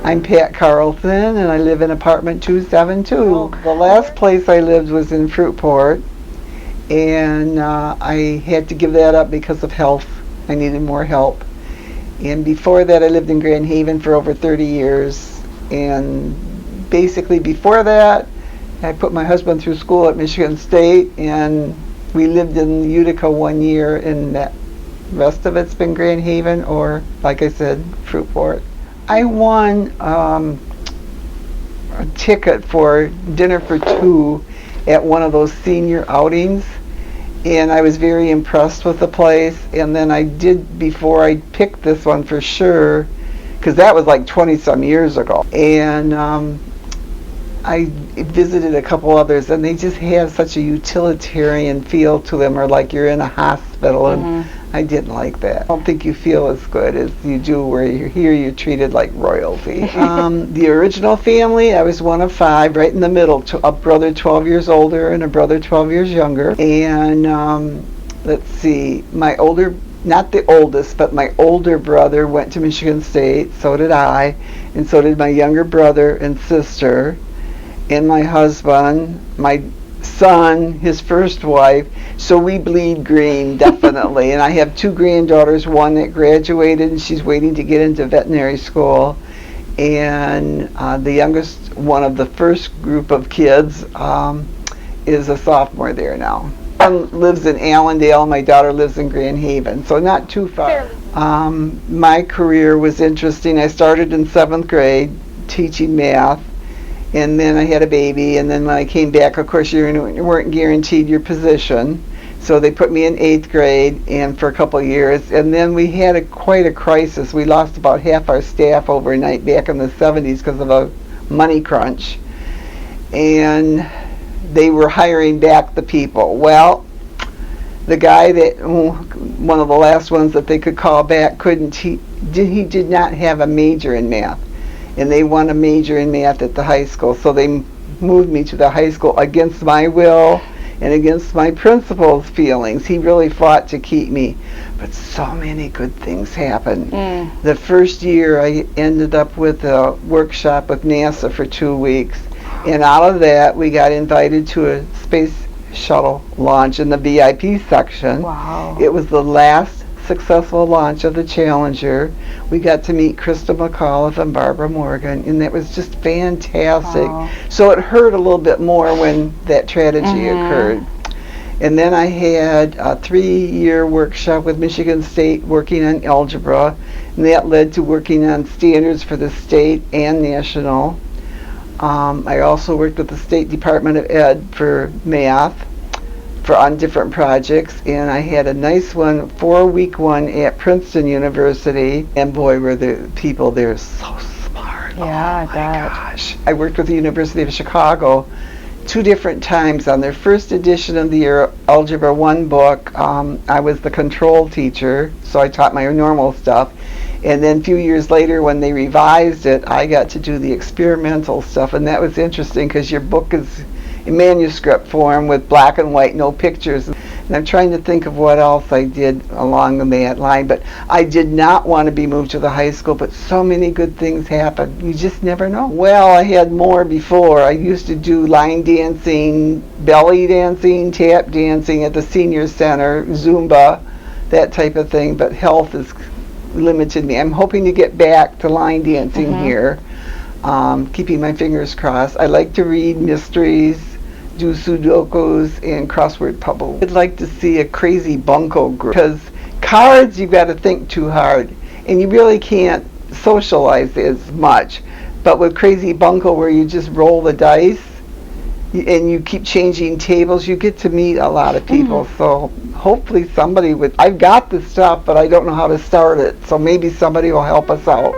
I'm Pat Carlson, and I live in apartment 272. The last place I lived was in Fruitport, and I had to give that up because of health. I needed more help. And before that, I lived in Grand Haven for over 30 years. And basically before that, I put my husband through school at Michigan State, and we lived in Utica 1 year, and that rest of it's been Grand Haven or, like I said, Fruitport. I won a ticket for dinner for two at one of those senior outings, and I was very impressed with the place. And then I did, before I picked this one for sure, because that was like 20 some years ago, and I visited a couple others, and they just have such a utilitarian feel to them, or like you're in a hospital, and I didn't like that. I don't think you feel as good as you do where you're here. You're treated like royalty. The original family, I was one of five, right in the middle, a brother 12 years older and a brother 12 years younger. And let's see, my older, not the oldest, but my older brother went to Michigan State, so did I, and so did my younger brother and sister, and my husband, my son, his first wife. So we bleed green, definitely. And I have two granddaughters, one that graduated and she's waiting to get into veterinary school, and the youngest one of the first group of kids is a sophomore there now. One lives in Allendale, my daughter lives in Grand Haven, so not too far. My career was interesting. I started in 7th grade teaching math, and then I had a baby, and then when I came back, of course, you weren't guaranteed your position, so they put me in 8th grade, and for a couple of years, and then we had quite a crisis. We lost about half our staff overnight back in the 70s because of a money crunch, and they were hiring back the people. Well, the guy that, one of the last ones that they could call back, he did not have a major in math. And they want a major in math at the high school, so they moved me to the high school against my will and against my principal's feelings. He really fought to keep me, but so many good things happened. The first year I ended up with a workshop with NASA for 2 weeks, and out of that we got invited to a space shuttle launch in the VIP section. Wow. It was the last successful launch of the Challenger. We got to meet Krista McAuliffe and Barbara Morgan, and that was just fantastic. Wow. So it hurt a little bit more when that tragedy occurred. And then I had a 3-year workshop with Michigan State working on algebra, and that led to working on standards for the state and national. I also worked with the State Department of Ed for math, on different projects, and I had a nice one, 4-week one at Princeton University, and boy, were the people there so smart. Yeah, oh my gosh. I worked with the University of Chicago 2 different times. On their first edition of the Algebra 1 book, I was the control teacher, so I taught my normal stuff. And then a few years later, when they revised it, I got to do the experimental stuff, and that was interesting because your book is in manuscript form with black and white, no pictures. And I'm trying to think of what else I did along that line, but I did not want to be moved to the high school, but so many good things happened. You just never know. Well, I had more before. I used to do line dancing, belly dancing, tap dancing at the senior center, Zumba, that type of thing, but health has limited me. I'm hoping to get back to line dancing here, keeping my fingers crossed. I like to read mysteries, do sudokus, and crossword puzzles. I'd like to see a crazy bunco group, because cards you've got to think too hard, and you really can't socialize as much. But with crazy bunco, where you just roll the dice and you keep changing tables, you get to meet a lot of people. So hopefully somebody I've got the stuff, but I don't know how to start it, so maybe somebody will help us out.